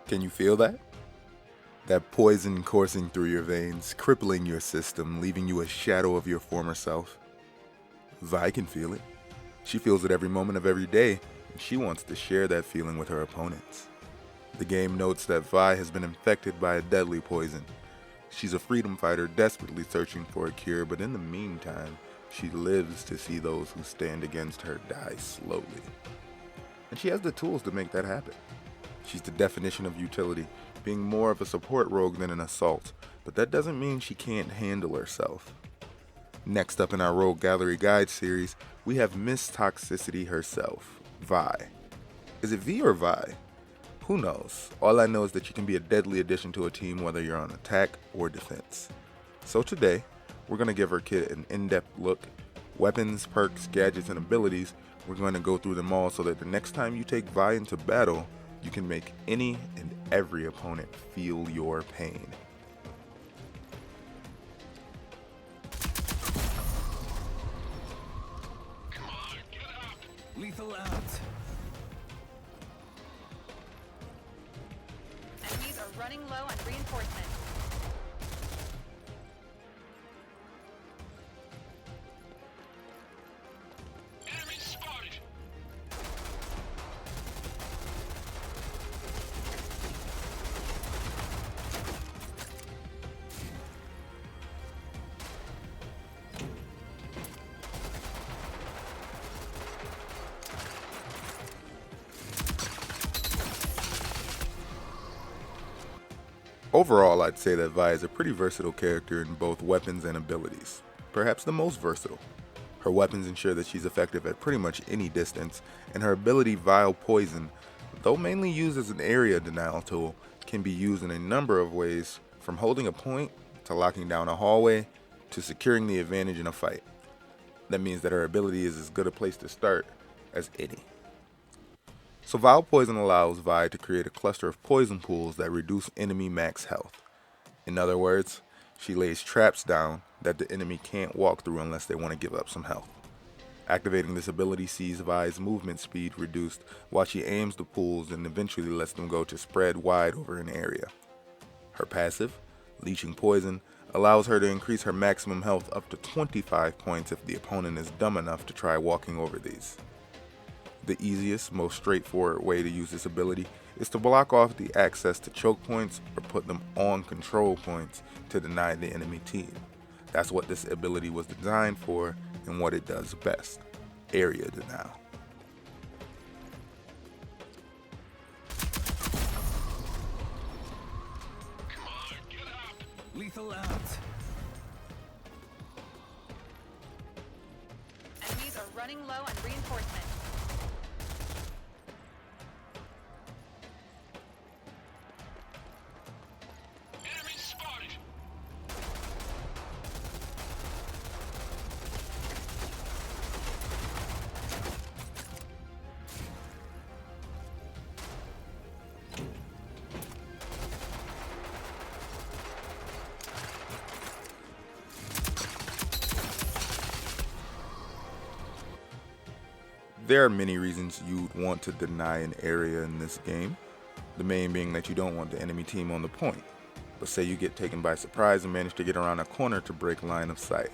Can you feel that? That poison coursing through your veins, crippling your system, leaving you a shadow of your former self. Vi can feel it. She feels it every moment of every day, and she wants to share that feeling with her opponents. The game notes that Vi has been infected by a deadly poison. She's a freedom fighter desperately searching for a cure, but in the meantime, she lives to see those who stand against her die slowly. And she has the tools to make that happen. She's the definition of utility, being more of a support rogue than an assault, but that doesn't mean she can't handle herself. Next up in our Rogue Gallery Guide series, we have Miss Toxicity herself, Vi. Is it V or Vi? Who knows? All I know is that you can be a deadly addition to a team whether you're on attack or defense. So today, we're going to give our kit an in-depth look. Weapons, perks, gadgets, and abilities, we're going to go through them all so that the next time you take Vi into battle, you can make any and every opponent feel your pain. Come on, get up! Lethal out. Enemies are running low on reinforcements. Enemy spotted! Overall, I'd say that Vi is a pretty versatile character in both weapons and abilities, perhaps the most versatile. Her weapons ensure that she's effective at pretty much any distance, and her ability Vile Poison, though mainly used as an area denial tool, can be used in a number of ways, from holding a point, to locking down a hallway, to securing the advantage in a fight. That means that her ability is as good a place to start as any. So Vile Poison allows Vi to create a cluster of poison pools that reduce enemy max health. In other words, she lays traps down that the enemy can't walk through unless they want to give up some health. Activating this ability sees Vi's movement speed reduced while she aims the pools and eventually lets them go to spread wide over an area. Her passive, Leeching Poison, allows her to increase her maximum health up to 25 points if the opponent is dumb enough to try walking over these. The easiest, most straightforward way to use this ability is to block off the access to choke points or put them on control points to deny the enemy team. That's what this ability was designed for and what it does best: area denial. Come on, get up! Lethal out. Enemies are running low on reinforcements. Enemy spotted! There are many reasons you'd want to deny an area in this game, the main being that you don't want the enemy team on the point. But say you get taken by surprise and manage to get around a corner to break line of sight.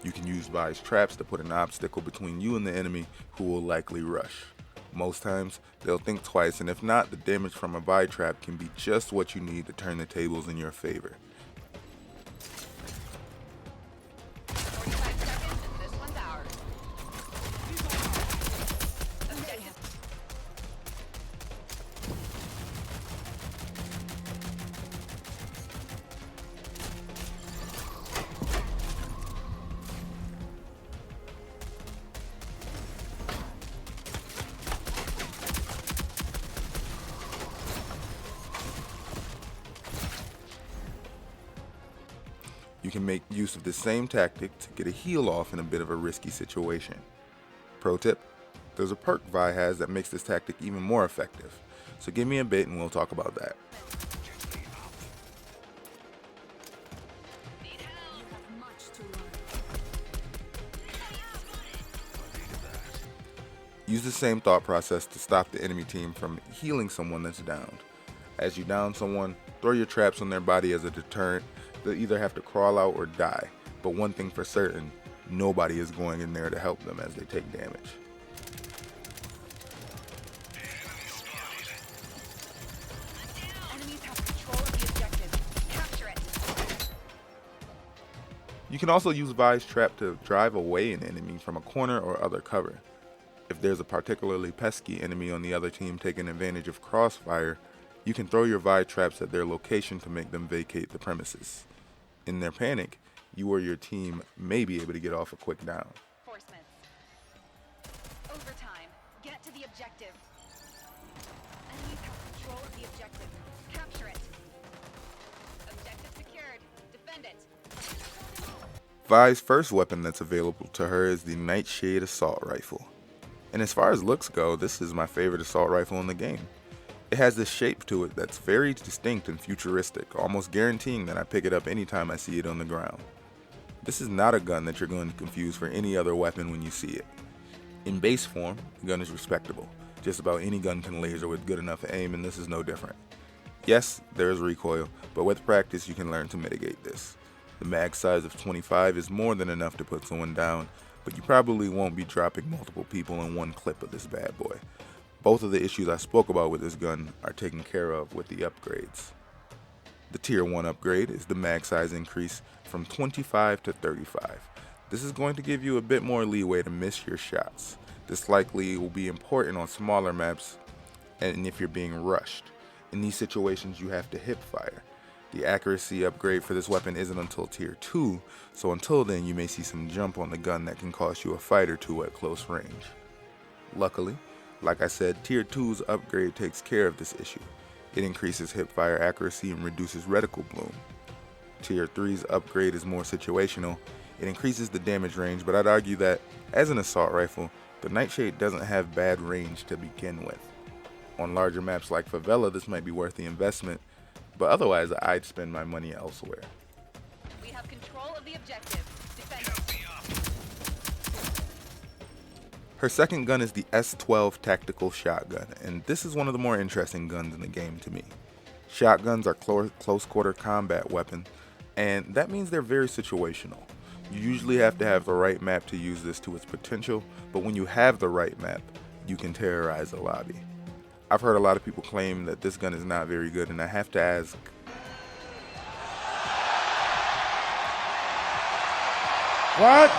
You can use Vi's traps to put an obstacle between you and the enemy, who will likely rush. Most times, they'll think twice, and if not, the damage from a Vi trap can be just what you need to turn the tables in your favor. 45 seconds and this one's ours. Okay. You can make use of the same tactic to get a heal off in a bit of a risky situation. Pro tip: there's a perk Vi has that makes this tactic even more effective, so give me a bit and we'll talk about that. Need help. You have much to learn. Use the same thought process to stop the enemy team from healing someone that's downed. As you down someone, throw your traps on their body as a deterrent. They'll either have to crawl out or die, but one thing for certain, nobody is going in there to help them as they take damage. Enemies have control of the objective. Capture it. You can also use Vi's trap to drive away an enemy from a corner or other cover. If there's a particularly pesky enemy on the other team taking advantage of crossfire, you can throw your Vi traps at their location to make them vacate the premises. In their panic, you or your team may be able to get off a quick down. Reinforcements. Overtime. Get to the objective. Enemies have control of the objective. Capture it. Objective secured. Defend it. Vi's first weapon that's available to her is the Nightshade assault rifle. And as far as looks go, this is my favorite assault rifle in the game. It has this shape to it that's very distinct and futuristic, almost guaranteeing that I pick it up anytime I see it on the ground. This is not a gun that you're going to confuse for any other weapon when you see it. In base form, the gun is respectable. Just about any gun can laser with good enough aim, and this is no different. Yes, there is recoil, but with practice you can learn to mitigate this. The mag size of 25 is more than enough to put someone down, but you probably won't be dropping multiple people in one clip of this bad boy. Both of the issues I spoke about with this gun are taken care of with the upgrades. The Tier 1 upgrade is the mag size increase from 25 to 35. This is going to give you a bit more leeway to miss your shots. This likely will be important on smaller maps and if you're being rushed. In these situations you have to hip fire. The accuracy upgrade for this weapon isn't until Tier 2, so until then you may see some jump on the gun that can cost you a fight or two at close range. Luckily, like I said, Tier 2's upgrade takes care of this issue. It increases hipfire accuracy and reduces reticle bloom. Tier 3's upgrade is more situational. It increases the damage range, but I'd argue that, as an assault rifle, the Nightshade doesn't have bad range to begin with. On larger maps like Favela, this might be worth the investment, but otherwise I'd spend my money elsewhere. We have control of the objective. Defend it. Her second gun is the S12 Tactical Shotgun, and this is one of the more interesting guns in the game to me. Shotguns are close quarter combat weapons, and that means they're very situational. You usually have to have the right map to use this to its potential, but when you have the right map, you can terrorize a lobby. I've heard a lot of people claim that this gun is not very good, and I have to ask, What?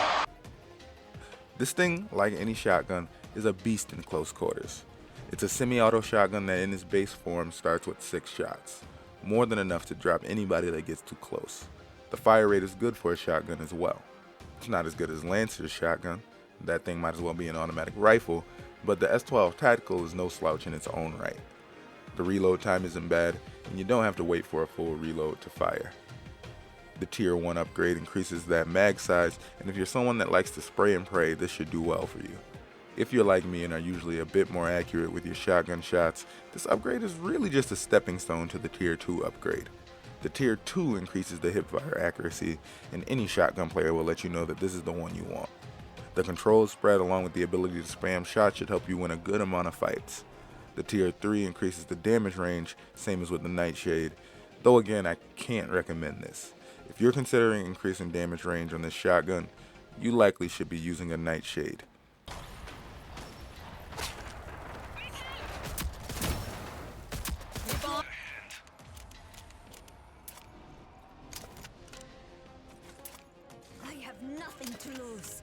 this thing, like any shotgun, is a beast in close quarters. It's a semi-auto shotgun that in its base form starts with 6 shots, more than enough to drop anybody that gets too close. The fire rate is good for a shotgun as well. It's not as good as Lancer's shotgun, that thing might as well be an automatic rifle, but the S12 Tactical is no slouch in its own right. The reload time isn't bad, and you don't have to wait for a full reload to fire. The Tier 1 upgrade increases that mag size, and if you're someone that likes to spray and pray, this should do well for you. If you're like me and are usually a bit more accurate with your shotgun shots, this upgrade is really just a stepping stone to the Tier 2 upgrade. The Tier 2 increases the hipfire accuracy, and any shotgun player will let you know that this is the one you want. The control spread along with the ability to spam shots should help you win a good amount of fights. The Tier 3 increases the damage range, same as with the Nightshade, though again I can't recommend this. If you're considering increasing damage range on this shotgun, you likely should be using a Nightshade. I have nothing to lose.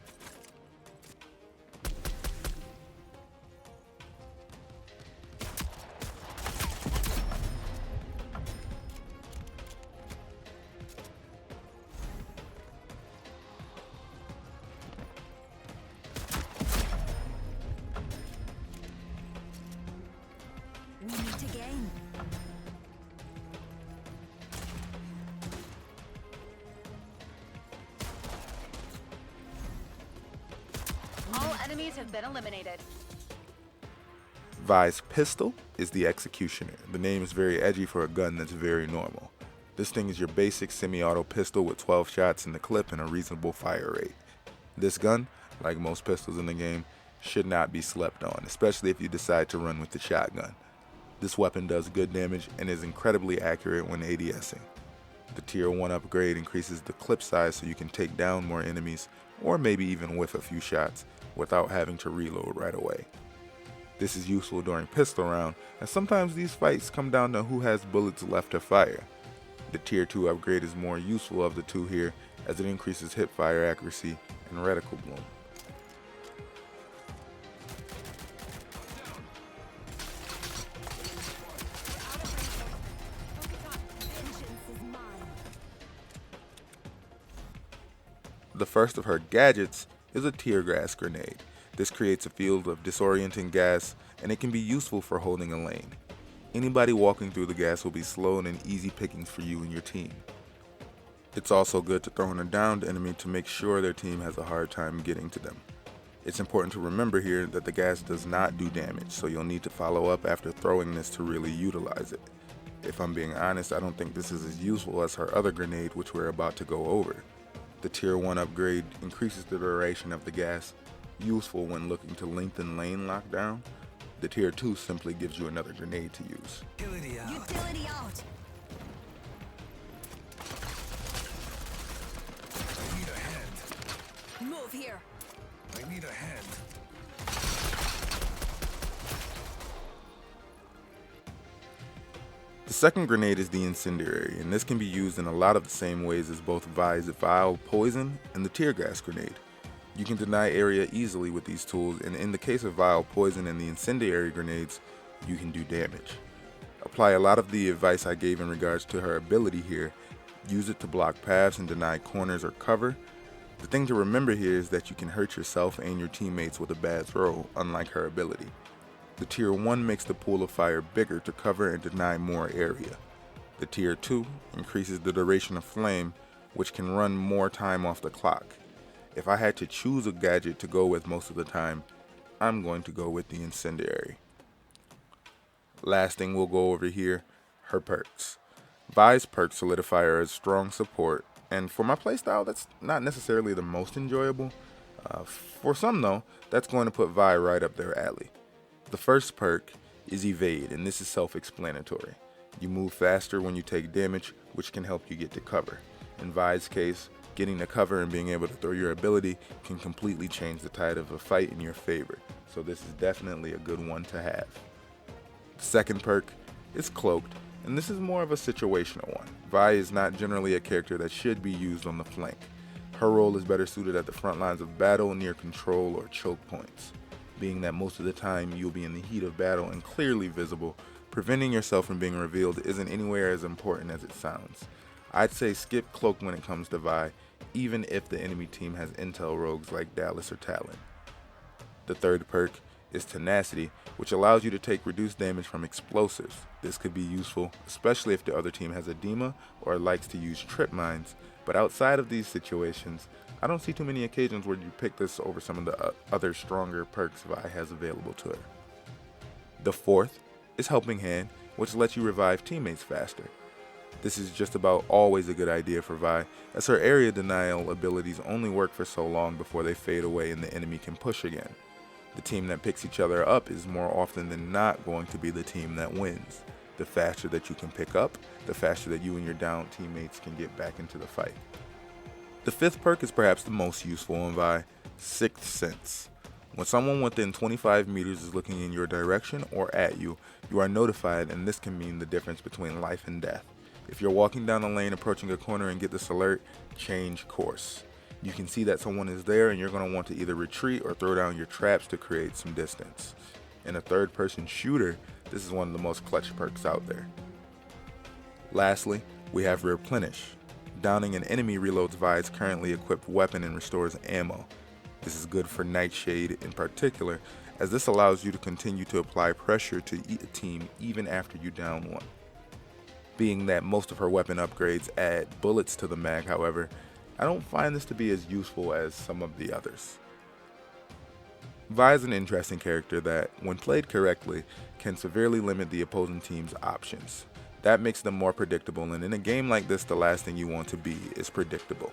We meet again. All enemies have been eliminated. Vi's pistol is the Executioner. The name is very edgy for a gun that's very normal. This thing is your basic semi-auto pistol with 12 shots in the clip and a reasonable fire rate. This gun, like most pistols in the game, should not be slept on, especially if you decide to run with the shotgun. This weapon does good damage and is incredibly accurate when ADSing. The tier 1 upgrade increases the clip size so you can take down more enemies or maybe even whiff a few shots without having to reload right away. This is useful during pistol round, as sometimes these fights come down to who has bullets left to fire. The tier 2 upgrade is more useful of the two here, as it increases hipfire accuracy and reticle bloom. Vengeance is mine. The first of her gadgets is a tear gas grenade. This creates a field of disorienting gas, and it can be useful for holding a lane. Anybody walking through the gas will be slow and easy pickings for you and your team. It's also good to throw in a downed enemy to make sure their team has a hard time getting to them. It's important to remember here that the gas does not do damage, so you'll need to follow up after throwing this to really utilize it. If I'm being honest, I don't think this is as useful as her other grenade, which we're about to go over. The tier 1 upgrade increases the duration of the gas, useful when looking to lengthen lane lockdown. The tier 2 simply gives you another grenade to use. Utility out. I need a hand. Move here. I need a hand. The second grenade is the incendiary, and this can be used in a lot of the same ways as both Vi's vial poison and the tear gas grenade. You can deny area easily with these tools, and in the case of vial poison and the incendiary grenades, you can do damage. Apply a lot of the advice I gave in regards to her ability here. Use it to block paths and deny corners or cover. The thing to remember here is that you can hurt yourself and your teammates with a bad throw, unlike her ability. The tier 1 makes the pool of fire bigger to cover and deny more area. The tier 2 increases the duration of flame, which can run more time off the clock. If I had to choose a gadget to go with most of the time, I'm going to go with the incendiary. Last thing we'll go over here, her perks. Vi's perks solidify her as strong support, and for my playstyle, that's not necessarily the most enjoyable. For some though, that's going to put Vi right up their alley. The first perk is evade, and this is self-explanatory. You move faster when you take damage, which can help you get to cover. In Vi's case, getting to cover and being able to throw your ability can completely change the tide of a fight in your favor, so this is definitely a good one to have. The second perk is cloaked, and this is more of a situational one. Vi is not generally a character that should be used on the flank. Her role is better suited at the front lines of battle near control or choke points, being that most of the time you'll be in the heat of battle and clearly visible. Preventing yourself from being revealed isn't anywhere as important as it sounds. I'd say skip cloak when it comes to Vi, even if the enemy team has intel rogues like Dallas or Talon. The third perk is tenacity, which allows you to take reduced damage from explosives. This could be useful, especially if the other team has a Dema or likes to use trip mines, but outside of these situations, I don't see too many occasions where you pick this over some of the other stronger perks Vi has available to her. The fourth is Helping Hand, which lets you revive teammates faster. This is just about always a good idea for Vi, as her area denial abilities only work for so long before they fade away and the enemy can push again. The team that picks each other up is more often than not going to be the team that wins. The faster that you can pick up, the faster that you and your down teammates can get back into the fight. The fifth perk is perhaps the most useful in Vi, Sixth Sense. When someone within 25 meters is looking in your direction or at you, you are notified, and this can mean the difference between life and death. If you're walking down a lane approaching a corner and get this alert, change course. You can see that someone is there and you're going to want to either retreat or throw down your traps to create some distance. In a third-person shooter, this is one of the most clutch perks out there. Lastly, we have Replenish. Downing an enemy reloads Vi's currently equipped weapon and restores ammo. This is good for Nightshade in particular, as this allows you to continue to apply pressure to a team even after you down one. Being that most of her weapon upgrades add bullets to the mag, however, I don't find this to be as useful as some of the others. Vi is an interesting character that, when played correctly, can severely limit the opposing team's options. That makes them more predictable, and in a game like this, the last thing you want to be is predictable.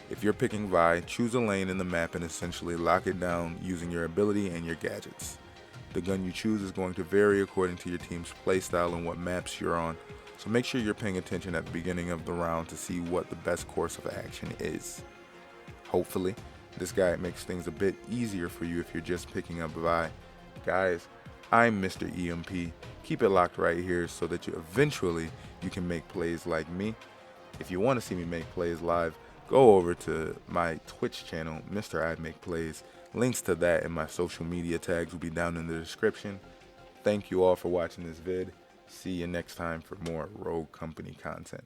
If you're picking Vi, choose a lane in the map and essentially lock it down using your ability and your gadgets. The gun you choose is going to vary according to your team's playstyle and what maps you're on, so make sure you're paying attention at the beginning of the round to see what the best course of action is. Hopefully, this guide makes things a bit easier for you if you're just picking up Vi. Guys, I'm Mr. EMP. Keep it locked right here so that eventually you can make plays like me. If you want to see me make plays live, go over to my Twitch channel, Mr. I Make Plays. Links to that and my social media tags will be down in the description. Thank you all for watching this vid. See you next time for more Rogue Company content.